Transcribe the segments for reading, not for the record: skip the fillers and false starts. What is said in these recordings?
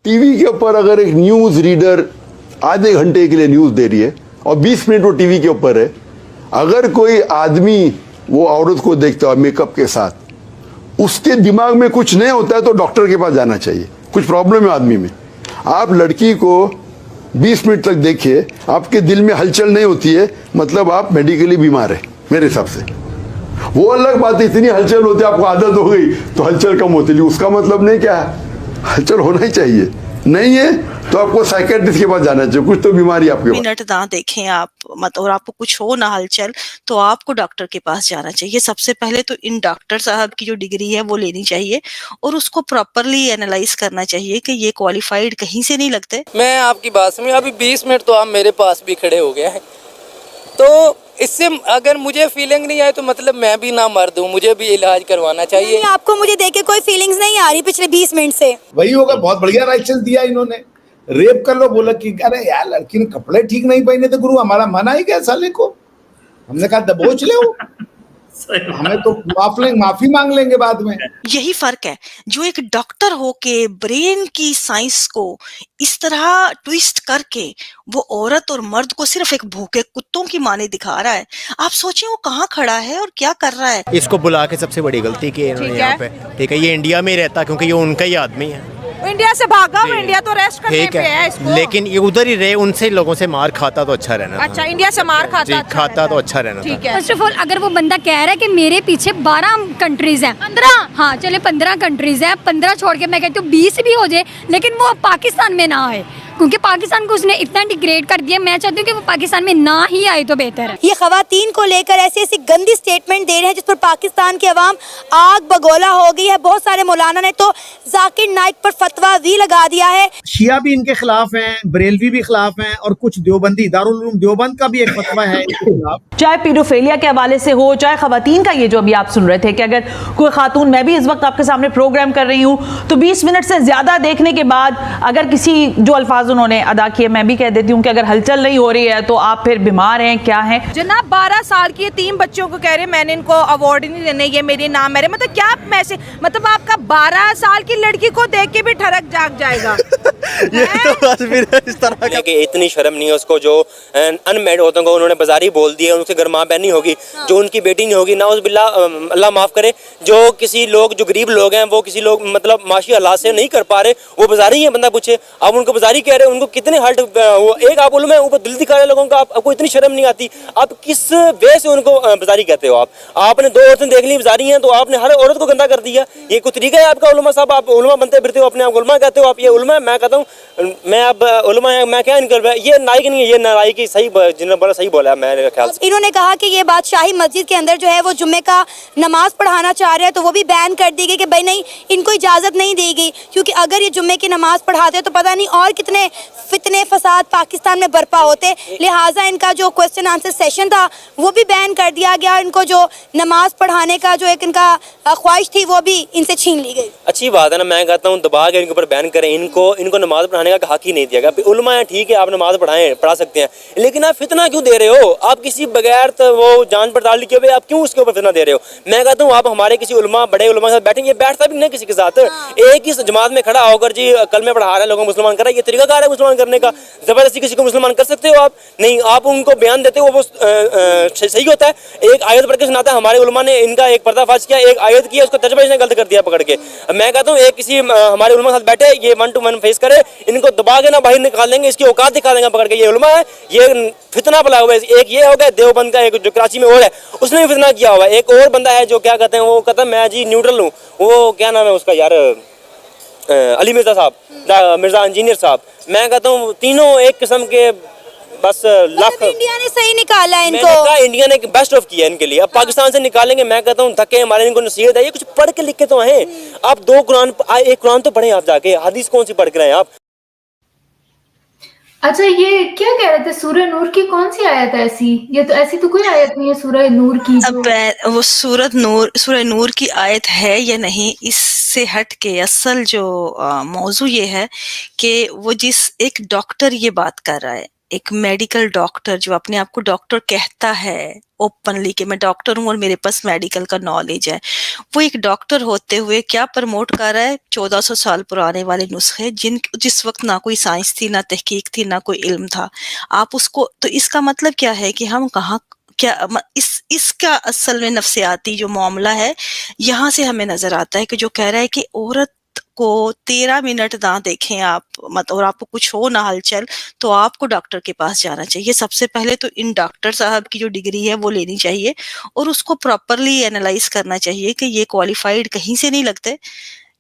TV के ऊपर अगर एक न्यूज रीडर आधे घंटे के लिए न्यूज दे रही है और 20 मिनट वो टीवी के ऊपर है, अगर कोई आदमी वो औरत को देखता है मेकअप के साथ, उसके दिमाग में कुछ नहीं होता है तो डॉक्टर के पास जाना चाहिए। कुछ प्रॉब्लम है आदमी में। आप लड़की को 20 मिनट तक देखिए, आपके दिल में हलचल नहीं होती है, मतलब आप मेडिकली बीमार है मेरे हिसाब से। वो अलग बात है, इतनी हलचल होती है, आपको आदत हो गई तो हलचल कम होती है, उसका मतलब नहीं क्या है, हलचल होना ही चाहिए। नहीं है तो आपको साइकेट्रिस्ट के पास जाना चाहिए, कुछ तो बीमारी आपके पास। मिनट ना देखें आप मत, और आपको कुछ हो ना हलचल, तो आपको डॉक्टर के पास जाना चाहिए। सबसे पहले तो इन डॉक्टर साहब की जो डिग्री है वो लेनी चाहिए और उसको प्रॉपरली एनालाइज करना चाहिए कि ये क्वालिफाइड कहीं से नहीं लगते। मैं आपकी बात समझ, अभी 20 मिनट तो आप मेरे पास भी खड़े हो गए हैं, तो इससे अगर मुझे फीलिंग नहीं आए तो मतलब मैं भी ना मर दूं, मुझे भी इलाज करवाना चाहिए। नहीं, आपको मुझे देख के कोई फीलिंग्स नहीं आ रही पिछले 20 मिनट से। वही होगा, बहुत बढ़िया राइशन दिया इन्होंने। रेप कर लो, बोला कि अरे यार लड़की ने कपड़े ठीक नहीं पहने थे गुरु, हमारा मना ही क्या साले को। हमने कहा दबोच ले, हमें तो माफी मांग लेंगे बाद में। यही फर्क है, जो एक डॉक्टर हो के ब्रेन की साइंस को इस तरह ट्विस्ट करके वो औरत और मर्द को सिर्फ एक भूखे कुत्तों की माने दिखा रहा है। आप सोचिए वो कहाँ खड़ा है और क्या कर रहा है। इसको बुला के सबसे बड़ी गलती की है इन्होंने यहाँ पे। ठीक है, ये इंडिया में ही रहता क्योंकि ये उनका ही आदमी है। इंडिया से भागा, वो इंडिया तो रेस्ट करने पे है इसको। लेकिन ये उधर ही रहे, उनसे लोगों से मार खाता तो अच्छा रहना। अच्छा, इंडिया से मार खाता तो अच्छा रहना। ठीक है। फर्स्ट ऑफ ऑल अगर वो बंदा कह रहा है कि मेरे पीछे 12 कंट्रीज हैं, 15, हाँ चले 15 कंट्रीज हैं, 15 छोड़ के मैं कहती हूँ 20 भी हो जाए, लेकिन वो पाकिस्तान में ना आए, क्योंकि पाकिस्तान को उसने इतना डिग्रेड कर दिया। मैं चाहती हूँ कि वो पाकिस्तान में ना ही आए तो बेहतर है। ये खवातीन को लेकर ऐसी ऐसी गंदी स्टेटमेंट दे रहे हैं जिस पर पाकिस्तान की अवाम आग बगोला हो गई है। बहुत सारे मौलाना ने तो जाकिर नाइक पर फतवा भी लगा दिया है। शिया भी इनके खिलाफ हैं, बरेलवी भी खिलाफ हैं, और कुछ देवबंदी, दारुल उलूम देवबंद का भी एक फतवा है इनके खिलाफ। चाहे पीडोफेलिया के हवाले से हो, चाहे खवातीन का ये जो अभी आप सुन रहे थे कि अगर कोई खातून, मैं भी इस वक्त आपके सामने प्रोग्राम कर रही हूँ, तो 20 मिनट से ज्यादा देखने के बाद अगर किसी जो अल्फाज उन्होंने अदा किए, मैं भी कह देती हूँ कि अगर हलचल नहीं हो रही है तो आप फिर बीमार हैं, क्या है। जनाब 12 साल की 3 बच्चों को कह रहे मैंने इनको अवार्ड नहीं देने, ये मेरे नाम है, मतलब क्या मैसेज, मतलब आपका 12 साल की लड़की को देख के भी ठरक जाग जाएगा। ये तो बस फिर इस तरह का कि इतनी शर्म नहीं है उसको, जो अनमेरिड औरतों को उन्होंने बाजारी बोल दिया, उनसे घर माँ बहन नहीं होगी, जो उनकी बेटी नहीं होगी, नाउज़ बिल्लाह, अल्लाह माफ़ करे, जो किसी लोग, जो गरीब लोग हैं, वो किसी लोग मतलब माशी हालात से नहीं कर पा रहे, वो बाजारी है, बंदा पूछे आप उनको बाजारी कह रहे हैं, उनको कितने हल्ट, वो एक आप बोलो मैं ऊपर दिल दिखा रहे लोगों का, आपको इतनी शर्म नहीं आती, आप किस वे से उनको बाजारी कहते हो। आपने 2 औरतें देख ली बाजारी हैं तो आपने हर औरत को गंदा कर दिया, ये कोई तरीका है आपका? उलमा साहब, आप उलमा बनते फिरते हो, अपने आप उलमा कहते हो, आप ये उलमा है, मैं कहता हूँ मैं अब उलमा है, मैं क्या इनकर, ये नाइक नहीं है, ये नाराई की सही, जिन्होंने बड़ा सही बोला है मेरे ख्याल से। इन्होंने कहा कि ये बात शाही मस्जिद के अंदर जो है वो जुम्मे का नमाज पढ़ाना चाह रहे हैं, तो वो भी बैन कर दी गई कि भाई नहीं, इनको इजाज़त नहीं दी गई, क्योंकि अगर ये जुम्मे की नमाज पढ़ाते हैं तो पता नहीं और कितने फितने फसाद पाकिस्तान में बर्पा होते। लिहाजा इनका जो क्वेश्चन आंसर सेशन था वो भी बैन कर दिया गया। इनको जो नमाज पढ़ाने का जो एक इनका ख्वाहिश थी वो भी इनसे छीन ली गई। अच्छी बात है ना, मैं कहता हूँ दबा के इनके ऊपर बैन करें, इनको नमाज पढ़ाने का हक ही नहीं दिया गया। उलमा है, ठीक है, आप नमाज पढ़ा सकते हैं, लेकिन आप फितना क्यों दे रहे हो? आप किसी बगैर तो वो जांच पड़ताल किए हुए आप क्यों उसके ऊपर फितना दे रहे हो? मैं कहता हूँ आप हमारे किसी उलमा, बड़े उलमा के साथ बैठेंगे, बैठता भी नहीं किसी के साथ, एक ही जमात में खड़ा होकर जी कल में पढ़ा रहे हैं, लोगों को मुसलमान कर रहा है, ये तरीकाकार है मुसलमान करने का? जबरदस्ती किसी को मुसलमान कर सकते हो आप? नहीं, आप उनको बयान देते हो, वो सही होता है। एक आयत पढ़ के सुनाता है, हमारे उलमा ने इनका एक पर्दाफाश किया, एक आयत किया, उसको तर्जुमा इसने गलत कर दिया पकड़ के। मैं कहता हूँ एक किसी हमारे उलमा के साथ बैठे, ये 1 to 1 फेस करे, इनको दबा के ना बाहर निकाल देंगे, इसकी औकात दिखा देंगे पकड़ के। ये उलमा है, ये फितना फैला हुआ है। एक ये हो गया देवबंद का, एक जो कराची में और है उसने भी फितना किया हुआ है। एक और बंदा है जो क्या कहते हैं, वो कहता है मैं जी न्यूट्रल हूँ, वो क्या नाम है उसका यार, अली मिर्जा साहब, मिर्जा इंजीनियर साहब। मैं कहता हूँ तीनों एक किस्म के बस लाख। इंडिया ने सही निकाला है इनको, इंडिया ने बेस्ट ऑफ किया इनके लिए। अब पाकिस्तान से निकालेंगे, मैं कहता हूँ धक्के हमारे, इनको नसीहत है, ये कुछ पढ़ के लिख के तो हैं। आप 2 कुरान, एक कुरान तो पढ़े आप जाके, हदीस कौन सी पढ़ के रहे आप? अच्छा, ये क्या कह रहे थे, सूरह नूर की कौन सी आयत है ऐसी? ये तो ऐसी तो कोई आयत नहीं है सूरह नूर की। अब वो सूरह नूर की आयत है या नहीं, इससे हट के असल जो मौजू ये है कि वो जिस एक डॉक्टर ये बात कर रहा है, एक मेडिकल डॉक्टर जो अपने आप को डॉक्टर कहता है ओपनली कि मैं डॉक्टर हूँ और मेरे पास मेडिकल का नॉलेज है, वो एक डॉक्टर होते हुए क्या प्रमोट कर रहा है? 1400 साल पुराने वाले नुस्खे, जिस वक्त ना कोई साइंस थी, ना तहकीक थी, ना कोई इल्म था। आप उसको, तो इसका मतलब क्या है कि हम कहाँ, क्या इसका असल में नफ्सियाती जो मामला है, यहाँ से हमें नजर आता है कि जो कह रहा है कि औरत को 13 मिनट ना देखें आप, मत, और आपको कुछ हो ना हलचल, तो आपको डॉक्टर के पास जाना चाहिए। सबसे पहले तो इन डॉक्टर साहब की जो डिग्री है वो लेनी चाहिए और उसको प्रॉपरली एनालाइज करना चाहिए कि ये क्वालिफाइड कहीं से नहीं लगते,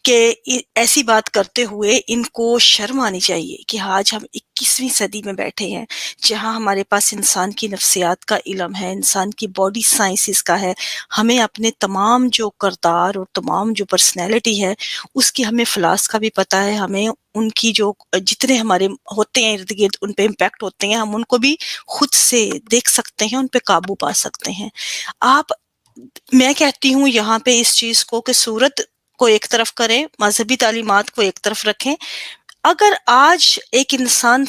कि ऐसी बात करते हुए इनको शर्म आनी चाहिए कि आज हम 21वीं सदी में बैठे हैं, जहां हमारे पास इंसान की नफ्सियात का इल्म है, इंसान की बॉडी साइंसेस का है। हमें अपने तमाम जो किरदार और तमाम जो पर्सनैलिटी है उसकी हमें फ्लास का भी पता है, हमें उनकी जो जितने हमारे होते हैं इर्द गिर्द उन पे इम्पैक्ट होते हैं, हम उनको भी खुद से देख सकते हैं, उन पे काबू पा सकते हैं। आप, मैं कहती हूँ यहाँ पे इस चीज को कि सूरत को एक तरफ करें, मजहबी तालीमात को एक तरफ रखें। अगर आज एक इंसान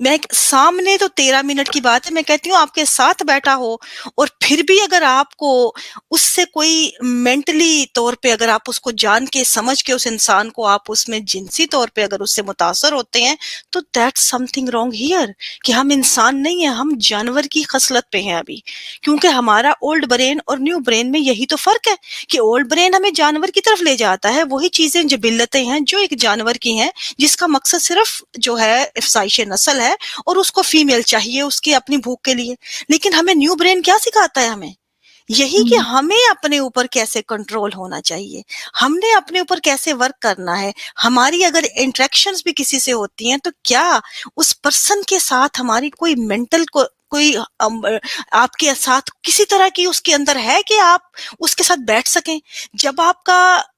मैं सामने, तो 13 मिनट की बात है, मैं कहती हूँ आपके साथ बैठा हो और फिर भी अगर आपको उससे कोई मेंटली तौर पे, अगर आप उसको जान के समझ के उस इंसान को आप उसमें जिनसी तौर पे अगर उससे मुतासर होते हैं, तो दैट्स समथिंग रॉन्ग हियर, कि हम इंसान नहीं है, हम जानवर की खसलत पे हैं अभी। क्योंकि हमारा ओल्ड ब्रेन और न्यू ब्रेन में यही तो फर्क है कि ओल्ड ब्रेन हमें जानवर की तरफ ले जाता है, वही चीजें जबिल्लतें हैं जो एक जानवर की हैं, जिसका मकसद सिर्फ जो है इफ्साइश नस्ल है और उसको फीमेल चाहिए उसकी अपनी भूख के लिए। लेकिन हमें न्यू ब्रेन क्या सिखाता है? हमें यही कि हमें अपने ऊपर कैसे कंट्रोल होना चाहिए, हमने अपने ऊपर कैसे वर्क करना है। हमारी अगर इंटरेक्शंस भी किसी से होती हैं, तो क्या उस पर्सन के साथ हमारी कोई मेंटल कोई आपके साथ किसी तरह की उसके अंदर है कि आप उसके साथ बैठ सकें। जब आपका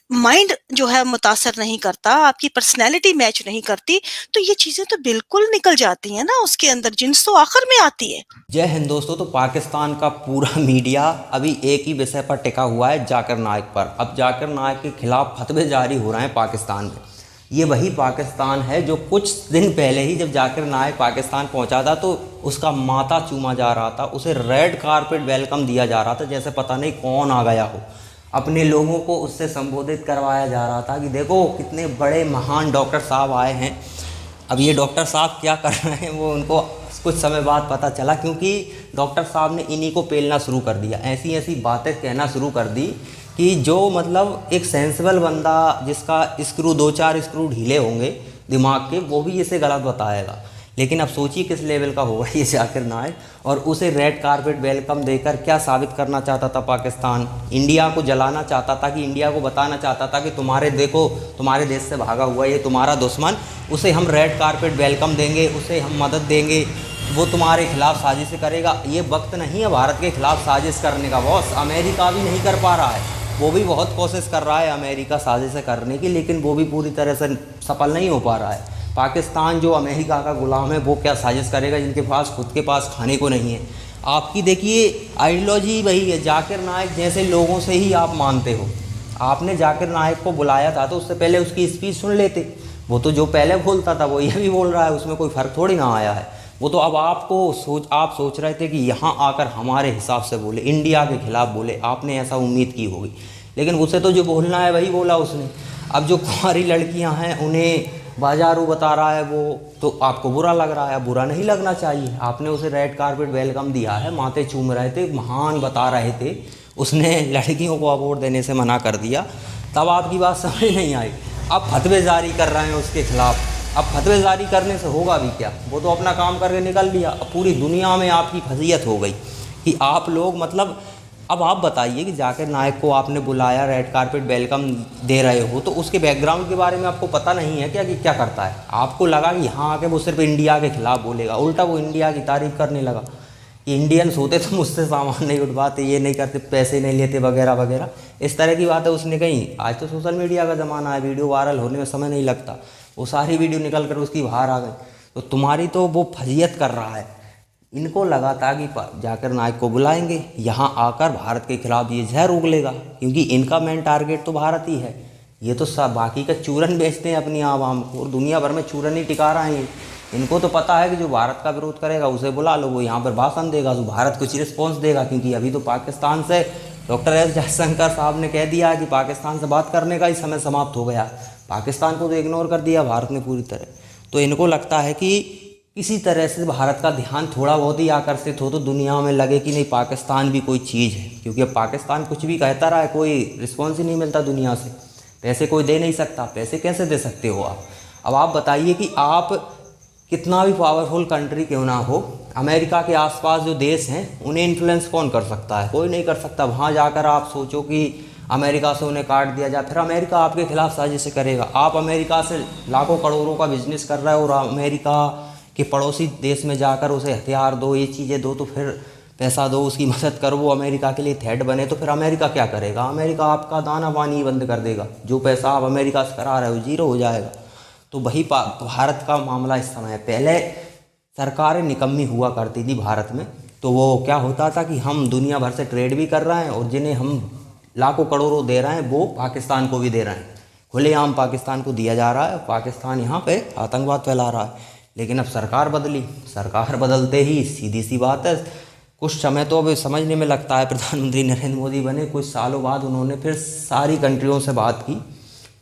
माइंड जो है मुतासर नहीं करता, आपकी पर्सनैलिटी मैच नहीं करती, तो ये चीजें तो बिल्कुल निकल जाती हैं ना, उसके अंदर जिन्स तो आखिर में आती है। जय हिंद दोस्तों। तो पाकिस्तान का पूरा मीडिया अभी एक ही विषय पर टिका हुआ है, जाकिर नाइक पर। अब जाकिर नाइक के खिलाफ फतवे जारी हो रहे हैं पाकिस्तान में। ये वही पाकिस्तान है जो कुछ दिन पहले ही जब जाकिर नाइक पाकिस्तान पहुंचा था तो उसका माथा चूमा जा रहा था, उसे रेड कारपेट वेलकम दिया जा रहा था, जैसे पता नहीं कौन आ गया हो। अपने लोगों को उससे संबोधित करवाया जा रहा था कि देखो कितने बड़े महान डॉक्टर साहब आए हैं। अब ये डॉक्टर साहब क्या कर रहे हैं वो उनको कुछ समय बाद पता चला, क्योंकि डॉक्टर साहब ने इन्हीं को पेलना शुरू कर दिया, ऐसी ऐसी बातें कहना शुरू कर दी कि जो मतलब एक सेंसिबल बंदा जिसका स्क्रू 2-4 स्क्रू ढीले होंगे दिमाग के, वो भी इसे गलत बताएगा। लेकिन अब सोचिए किस लेवल का होगा ये जाकिर नाइक, और उसे रेड कारपेट वेलकम देकर क्या साबित करना चाहता था पाकिस्तान? इंडिया को जलाना चाहता था, कि इंडिया को बताना चाहता था कि तुम्हारे देखो तुम्हारे देश से भागा हुआ ये तुम्हारा दुश्मन, उसे हम रेड कारपेट वेलकम देंगे, उसे हम मदद देंगे, वो तुम्हारे खिलाफ साजिश करेगा। ये वक्त नहीं है भारत के खिलाफ साजिश करने का बॉस। अमेरिका भी नहीं कर पा रहा है, वो भी बहुत कोशिश कर रहा है अमेरिका साजिश करने की, लेकिन वो भी पूरी तरह से सफल नहीं हो पा रहा है। पाकिस्तान जो अमेरिका का गुलाम है वो क्या साजिश करेगा जिनके पास खुद के पास खाने को नहीं है। आपकी देखिए आइडियोलॉजी वही है, जाकिर नाइक जैसे लोगों से ही आप मानते हो। आपने जाकिर नाइक को बुलाया था तो उससे पहले उसकी स्पीच सुन लेते, वो तो जो पहले बोलता था वो ये भी बोल रहा है, उसमें कोई फ़र्क थोड़ी ना आया है। वो तो अब आप सोच रहे थे कि यहाँ आकर हमारे हिसाब से बोले, इंडिया के खिलाफ बोले, आपने ऐसा उम्मीद की होगी, लेकिन उसे तो जो बोलना है वही बोला उसने। अब जो कुंवारी लड़कियाँ हैं उन्हें बाजारू बता रहा है वो, तो आपको बुरा लग रहा है। बुरा नहीं लगना चाहिए, आपने उसे रेड कारपेट वेलकम दिया है, माथे चूम रहे थे, महान बता रहे थे, उसने लड़कियों को अवार्ड देने से मना कर दिया, तब आपकी बात समझ नहीं आई। अब फतवे जारी कर रहे हैं उसके खिलाफ। अब फतवे जारी करने से होगा भी क्या, वो तो अपना काम करके निकल लिया। अब पूरी दुनिया में आपकी फजीयत हो गई कि आप लोग मतलब, अब आप बताइए कि जाकिर नाइक को आपने बुलाया, रेड कारपेट वेलकम दे रहे हो, तो उसके बैकग्राउंड के बारे में आपको पता नहीं है क्या कि क्या करता है? आपको लगा कि यहाँ आके वो सिर्फ इंडिया के खिलाफ बोलेगा, उल्टा वो इंडिया की तारीफ करने लगा कि इंडियंस होते तो मुझसे सामान नहीं उठवाते, ये नहीं करते, पैसे नहीं लेते वगैरह वगैरह, इस तरह की बातें उसने कही। आज तो सोशल मीडिया का ज़माना है, वीडियो वायरल होने में समय नहीं लगता, वो सारी वीडियो निकल कर उसकी बाहर आ गई। तो तुम्हारी तो वो फजीयत कर रहा है। इनको लगा था कि जाकिर नाइक को बुलाएंगे, यहाँ आकर भारत के खिलाफ ये जहर उगलेगा, क्योंकि इनका मेन टारगेट तो भारत ही है। ये तो सब बाकी का चूरन बेचते हैं अपनी आवाम को, और दुनिया भर में चूरन ही टिका रहे हैं। इनको तो पता है कि जो भारत का विरोध करेगा उसे बुला लो, वो यहाँ पर भाषण देगा तो भारत कुछ रिस्पॉन्स देगा, क्योंकि अभी तो पाकिस्तान से डॉक्टर एस जयशंकर साहब ने कह दिया कि पाकिस्तान से बात करने का ही समय समाप्त हो गया। पाकिस्तान को तो इग्नोर कर दिया भारत ने पूरी तरह। तो इनको लगता है कि किसी तरह से भारत का ध्यान थोड़ा बहुत ही आकर्षित हो तो दुनिया में लगे कि नहीं पाकिस्तान भी कोई चीज़ है, क्योंकि अब पाकिस्तान कुछ भी कहता रहा है, कोई रिस्पॉन्स ही नहीं मिलता दुनिया से। पैसे कोई दे नहीं सकता, पैसे कैसे दे सकते हो आप? अब आप बताइए कि आप कितना भी पावरफुल कंट्री क्यों ना हो, अमेरिका के आसपास जो देश हैं उन्हें इन्फ्लुएंस कौन कर सकता है? कोई नहीं कर सकता। वहाँ जाकर आप सोचो कि अमेरिका से उन्हें काट दिया जाए, फिर अमेरिका आपके खिलाफ साजिश करेगा। आप अमेरिका से लाखों करोड़ों का बिजनेस कर रहे हो और अमेरिका के पड़ोसी देश में जाकर उसे हथियार दो, ये चीज़ें दो, तो फिर पैसा दो, उसकी मदद करो, वो अमेरिका के लिए थ्रेट बने, तो फिर अमेरिका क्या करेगा? अमेरिका आपका दाना पानी बंद कर देगा। जो पैसा आप अमेरिका से करा रहे हो जीरो हो जाएगा। तो वही भारत का मामला इस समय। पहले सरकारें निकम्मी हुआ करती थी भारत में, तो वो क्या होता था कि हम दुनिया भर से ट्रेड भी कर रहे हैं और जिन्हें हम लाखों करोड़ों दे रहे हैं वो पाकिस्तान को भी दे रहे हैं, खुलेआम पाकिस्तान को दिया जा रहा है। पाकिस्तान यहाँ पे आतंकवाद फैला रहा है। लेकिन अब सरकार बदली, सरकार बदलते ही सीधी सी बात है, कुछ समय तो अब समझने में लगता है प्रधानमंत्री नरेंद्र मोदी बने कुछ सालों बाद उन्होंने फिर सारी कंट्रियों से बात की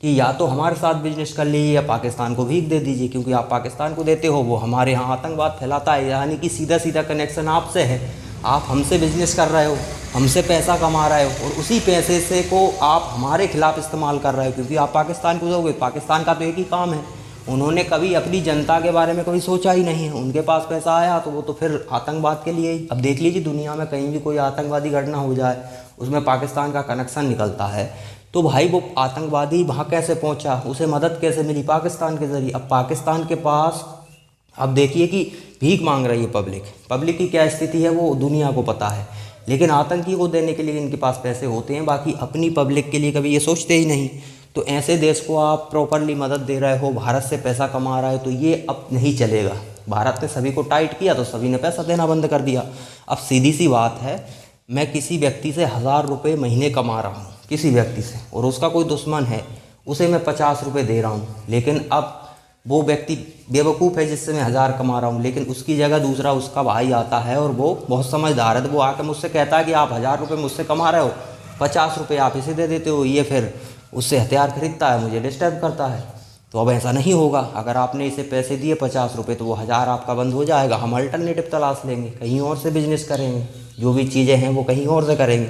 कि या तो हमारे साथ बिजनेस कर लीजिए या पाकिस्तान को भीख दे दीजिए, क्योंकि आप पाकिस्तान को देते हो वो हमारे यहाँ आतंकवाद फैलाता है। यानी कि सीधा सीधा कनेक्शन आपसे है, आप हमसे बिजनेस कर रहे हो, हमसे पैसा कमा रहे हो और उसी पैसे से को आप हमारे खिलाफ इस्तेमाल कर रहे हो, क्योंकि आप पाकिस्तान को दोगे। पाकिस्तान का तो एक ही काम है, उन्होंने कभी अपनी जनता के बारे में कभी सोचा ही नहीं है। उनके पास पैसा आया तो वो तो फिर आतंकवाद के लिए ही। अब देख लीजिए दुनिया में कहीं भी कोई आतंकवादी घटना हो जाए उसमें पाकिस्तान का कनेक्शन निकलता है, तो भाई वो आतंकवादी वहाँ कैसे पहुँचा, उसे मदद कैसे मिली? पाकिस्तान के ज़रिए। अब पाकिस्तान के पास अब देखिए कि भीख मांग रही है पब्लिक की क्या स्थिति है वो दुनिया को पता है, लेकिन आतंकी को देने के लिए इनके पास पैसे होते हैं, बाकी अपनी पब्लिक के लिए कभी ये सोचते ही नहीं। तो ऐसे देश को आप प्रॉपरली मदद दे रहे हो, भारत से पैसा कमा रहे हो, तो ये अब नहीं चलेगा। भारत ने सभी को टाइट किया तो सभी ने पैसा देना बंद कर दिया। अब सीधी सी बात है, मैं किसी व्यक्ति से 1000 रुपये महीने कमा रहा हूँ, किसी व्यक्ति से, और उसका कोई दुश्मन है, उसे मैं 50 रुपये दे रहा हूँ, लेकिन अब वो व्यक्ति बेवकूफ़ है जिससे मैं 1000 कमा रहा हूँ, लेकिन उसकी जगह दूसरा उसका भाई आता है और वो बहुत समझदार है, तो वो आकर मुझसे कहता है कि आप 1000 रुपये मुझसे कमा रहे हो, 50 रुपये आप इसे दे देते हो, ये फिर उससे हथियार खरीदता है, मुझे डिस्टर्ब करता है। तो अब ऐसा नहीं होगा। अगर आपने इसे पैसे दिए 50 रुपये तो वो 1000 आपका बंद हो जाएगा। हम अल्टरनेटिव तलाश लेंगे, कहीं और से बिजनेस करेंगे, जो भी चीज़ें हैं वो कहीं और से करेंगे।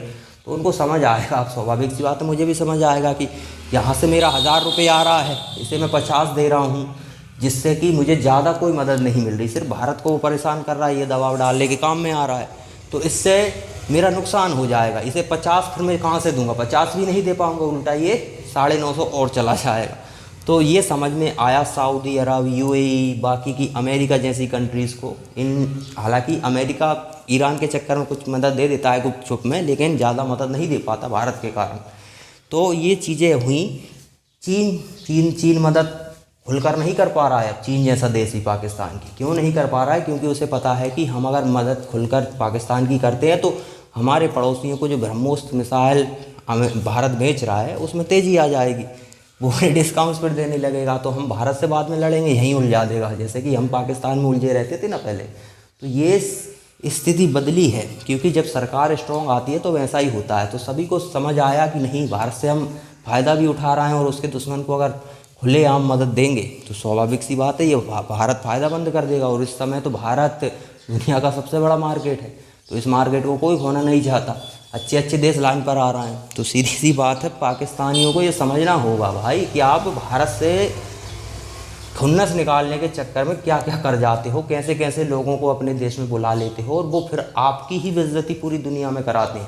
तो उनको समझ आएगा, आप स्वाभाविक सी बात है, मुझे भी समझ आएगा कि यहाँ से मेरा 1000 रुपये आ रहा है, इसे मैं 50 दे रहा हूँ, जिससे कि मुझे ज़्यादा कोई मदद नहीं मिल रही, सिर्फ भारत को परेशान कर रहा है, ये दबाव डालने के काम में आ रहा है, तो इससे मेरा नुकसान हो जाएगा। इसे 50 फिर मैं कहाँ से दूंगा, 50 भी नहीं दे पाऊँगा, उल्टा ये 950 और चला जाएगा। तो ये समझ में आया सऊदी अरब, यूएई, बाकी की अमेरिका जैसी कंट्रीज़ को। हालांकि अमेरिका ईरान के चक्कर में कुछ मदद दे देता है गुप चुप में, लेकिन ज़्यादा मदद नहीं दे पाता भारत के कारण। तो ये चीज़ें हुई। चीन मदद खुलकर नहीं कर पा रहा है। अब चीन जैसा देश ही पाकिस्तान की क्यों नहीं कर पा रहा है? क्योंकि उसे पता है कि हम अगर मदद खुलकर पाकिस्तान की करते हैं तो हमारे पड़ोसियों को जो ब्रह्मोस्त्र मिसाइल भारत बेच रहा है उसमें तेज़ी आ जाएगी, वो डिस्काउंट्स पर देने लगेगा, तो हम भारत से बाद में लड़ेंगे, यहीं उलझा देगा, जैसे कि हम पाकिस्तान में उलझे रहते थे ना पहले। तो ये स्थिति बदली है, क्योंकि जब सरकार स्ट्रॉन्ग आती है तो वैसा ही होता है। तो सभी को समझ आया कि नहीं, भारत से हम फ़ायदा भी उठा रहे हैं और उसके दुश्मन को अगर खुलेआम मदद देंगे तो स्वाभाविक सी बात है ये भारत फ़ायदा बंद कर देगा। और इस समय तो भारत दुनिया का सबसे बड़ा मार्केट है, तो इस मार्केट को कोई खोना नहीं चाहता। अच्छे अच्छे देश लाइन पर आ रहे हैं। तो सीधी सी बात है, पाकिस्तानियों को ये समझना होगा भाई कि आप भारत से खुन्नस निकालने के चक्कर में क्या क्या कर जाते हो, कैसे कैसे लोगों को अपने देश में बुला लेते हो और वो फिर आपकी ही बेइज्जती पूरी दुनिया में कराते हैं।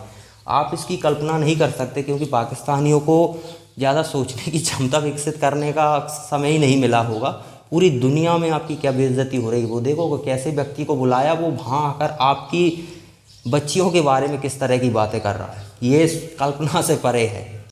आप इसकी कल्पना नहीं कर सकते, क्योंकि पाकिस्तानियों को ज़्यादा सोचने की क्षमता विकसित करने का समय ही नहीं मिला होगा। पूरी दुनिया में आपकी क्या बेइज्जती हो रही है वो देखो, कैसे व्यक्ति को बुलाया, वो वहाँ आकर आपकी बच्चियों के बारे में किस तरह की बातें कर रहा है, ये कल्पना से परे है।